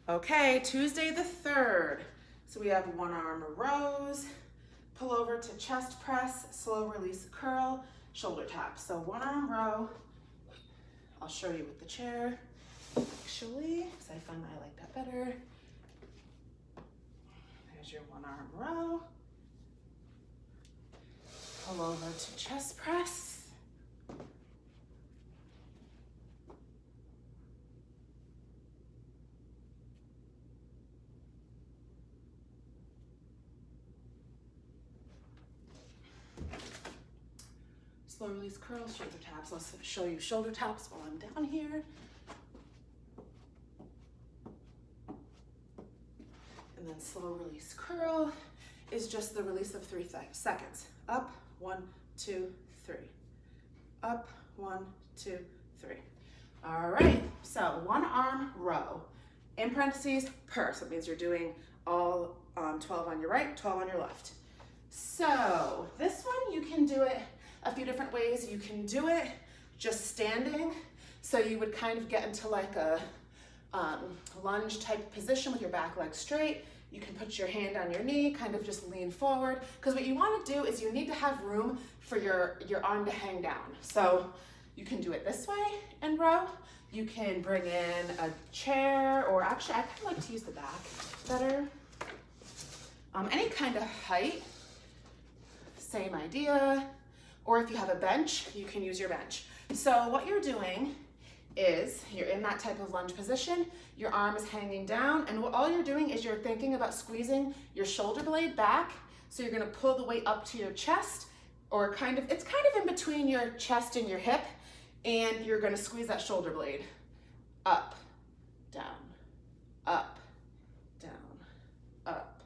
Okay, Tuesday the 3rd. So we have one arm rows, pull over to chest press, slow release curl, shoulder tap. So one arm row. I'll show you with the chair, actually, because I find that I like that better. There's your one arm row. Pull over to chest press. Slow release curls, shoulder taps. I'll show you shoulder taps while I'm down here. And then slow release curl is just the release of 3 seconds. Up, 1, 2, 3. Up, 1, 2, 3. All right, so one arm row. In parentheses, per, so it means you're doing all 12 on your right, 12 on your left. So this one, you can do it a few different ways. You can do it just standing. So you would kind of get into like a lunge type position with your back leg straight. You can put your hand on your knee, kind of just lean forward. Because what you want to do is you need to have room for your arm to hang down. So you can do it this way and row. You can bring in a chair, or actually I kind of like to use the back better. Any kind of height, same idea. Or if you have a bench, you can use your bench. So what you're doing is you're in that type of lunge position, your arm is hanging down, and all you're doing is you're thinking about squeezing your shoulder blade back. So you're gonna pull the weight up to your chest, or it's kind of in between your chest and your hip, and you're gonna squeeze that shoulder blade up, down, up, down, up,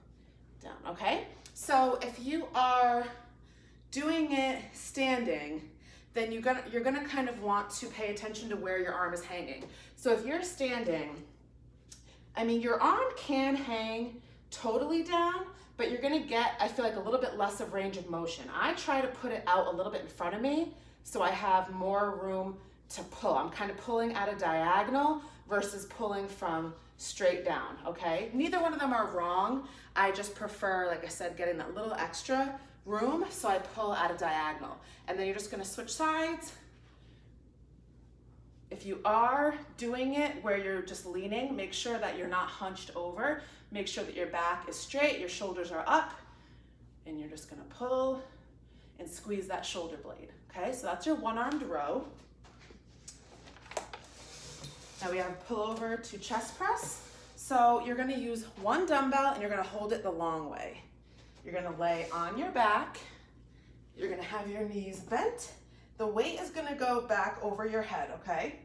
down, okay? So if you are doing it standing, then you're gonna kind of want to pay attention to where your arm is hanging. So if you're standing, I mean, your arm can hang totally down, but you're gonna get, I feel like, a little bit less of range of motion. I try to put it out a little bit in front of me so I have more room to pull. I'm kind of pulling at a diagonal versus pulling from straight down, okay? Neither one of them are wrong. I just prefer, like I said, getting that little extra room, so I pull at a diagonal. And then you're just gonna switch sides. If you are doing it where you're just leaning, make sure that you're not hunched over. Make sure that your back is straight, your shoulders are up, and you're just gonna pull and squeeze that shoulder blade, okay? So that's your one-armed row. Now we have pull over to chest press. So you're gonna use one dumbbell and you're gonna hold it the long way. You're gonna lay on your back. You're gonna have your knees bent. The weight is gonna go back over your head, okay?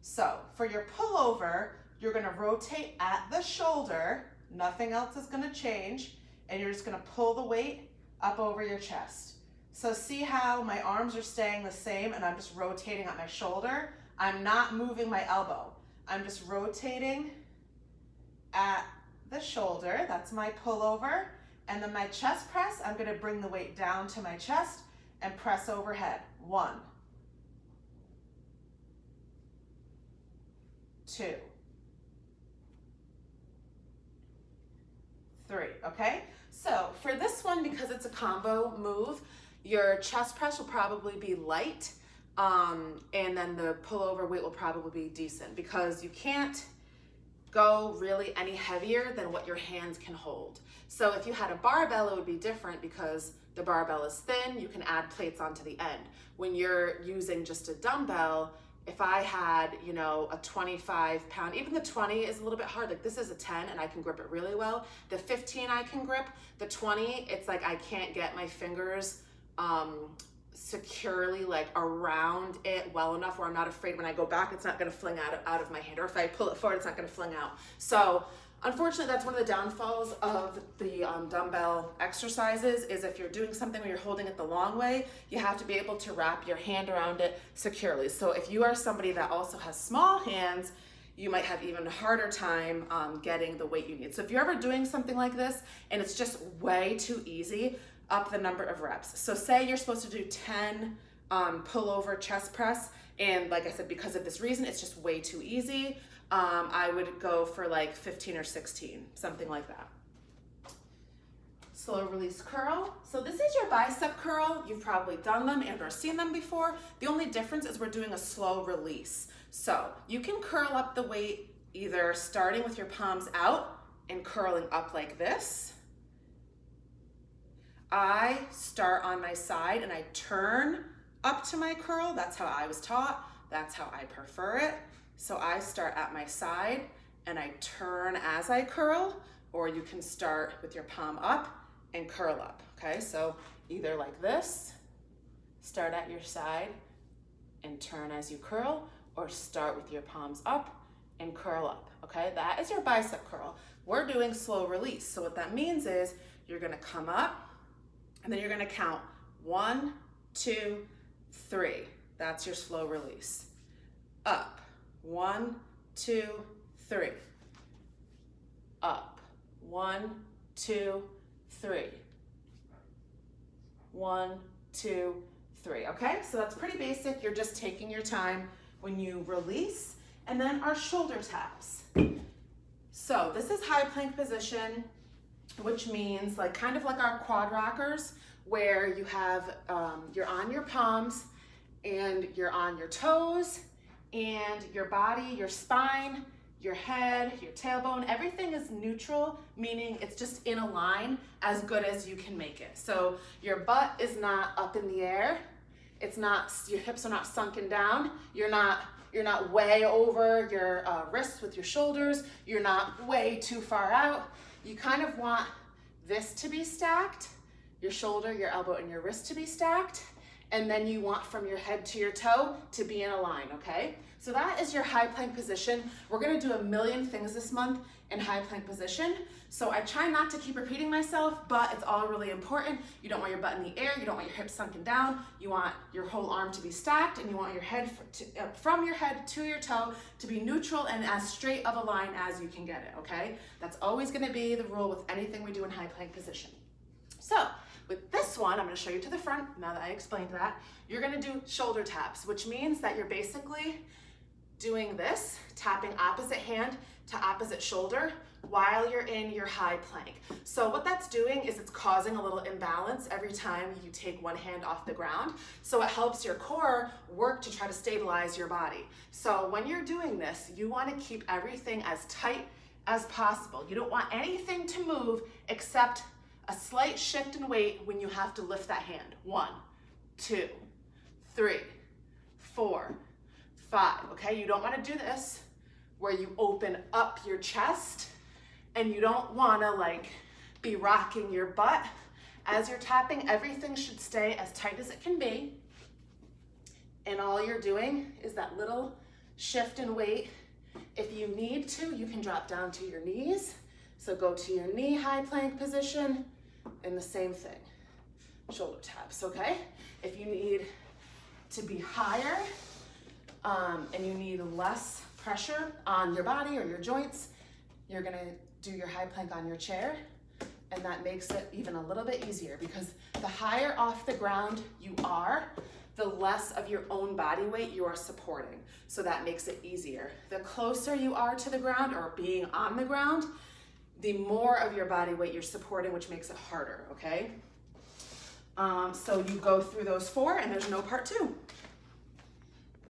So for your pullover, you're gonna rotate at the shoulder. Nothing else is gonna change. And you're just gonna pull the weight up over your chest. So see how my arms are staying the same and I'm just rotating at my shoulder? I'm not moving my elbow. I'm just rotating at the shoulder. That's my pullover. And then my chest press, I'm gonna bring the weight down to my chest and press overhead. 1, 2, 3, okay? So for this one, because it's a combo move, your chest press will probably be light, and then the pullover weight will probably be decent, because you can't go really any heavier than what your hands can hold. So if you had a barbell, it would be different because the barbell is thin, you can add plates onto the end. When you're using just a dumbbell, if I had, you know, a 25 pound, even the 20 is a little bit hard. Like this is a 10 and I can grip it really well. The 15 I can grip, the 20, it's like I can't get my fingers securely like around it well enough where I'm not afraid when I go back, it's not gonna fling out of my hand, or if I pull it forward, it's not gonna fling out. So unfortunately, that's one of the downfalls of the dumbbell exercises, is if you're doing something where you're holding it the long way, you have to be able to wrap your hand around it securely. So if you are somebody that also has small hands, you might have even a harder time getting the weight you need. So if you're ever doing something like this and it's just way too easy, up the number of reps. So say you're supposed to do 10 pull over chest press, and like I said, because of this reason, it's just way too easy. I would go for like 15 or 16, something like that. Slow release curl. So this is your bicep curl. You've probably done them and or seen them before. The only difference is we're doing a slow release. So you can curl up the weight either starting with your palms out and curling up like this. I start on my side and I turn up to my curl. That's how I was taught. That's how I prefer it. So I start at my side and I turn as I curl, or you can start with your palm up and curl up, okay? So either like this, start at your side and turn as you curl, or start with your palms up and curl up, okay? That is your bicep curl. We're doing slow release. So what that means is you're gonna come up and then you're gonna count 1, 2, 3. That's your slow release. Up, 1, 2, 3. Up, 1, 2, 3. 1, 2, 3, okay? So that's pretty basic. You're just taking your time when you release. And then our shoulder taps. So this is high plank position, which means like kind of like our quad rockers, where you have, you're on your palms and you're on your toes, and your body, your spine, your head, your tailbone, everything is neutral, meaning it's just in a line as good as you can make it. So your butt is not up in the air. It's not, your hips are not sunken down. You're not way over your wrists with your shoulders. You're not way too far out. You kind of want this to be stacked, your shoulder, your elbow, and your wrist to be stacked. And then you want from your head to your toe to be in a line, okay? So that is your high plank position. We're gonna do a million things this month in high plank position. So I try not to keep repeating myself, but it's all really important. You don't want your butt in the air, you don't want your hips sunken down, you want your whole arm to be stacked, and you want your head from your head to your toe to be neutral and as straight of a line as you can get it, okay? That's always gonna be the rule with anything we do in high plank position. So with this one, I'm gonna show you to the front, now that I explained that. You're gonna do shoulder taps, which means that you're basically doing this, tapping opposite hand to opposite shoulder while you're in your high plank. So what that's doing is it's causing a little imbalance every time you take one hand off the ground. So it helps your core work to try to stabilize your body. So when you're doing this, you wanna keep everything as tight as possible. You don't want anything to move except a slight shift in weight when you have to lift that hand. 1, 2, 3, 4, 5, okay? You don't wanna do this where you open up your chest, and you don't wanna like be rocking your butt. As you're tapping, everything should stay as tight as it can be. And all you're doing is that little shift in weight. If you need to, you can drop down to your knees. So go to your knee high plank position, and the same thing, shoulder taps, okay? If you need to be higher and you need less pressure on your body or your joints, you're gonna do your high plank on your chair, and that makes it even a little bit easier, because the higher off the ground you are, the less of your own body weight you are supporting. So that makes it easier. The closer you are to the ground or being on the ground, the more of your body weight you're supporting, which makes it harder, okay? So you go through those 4, and there's no part 2.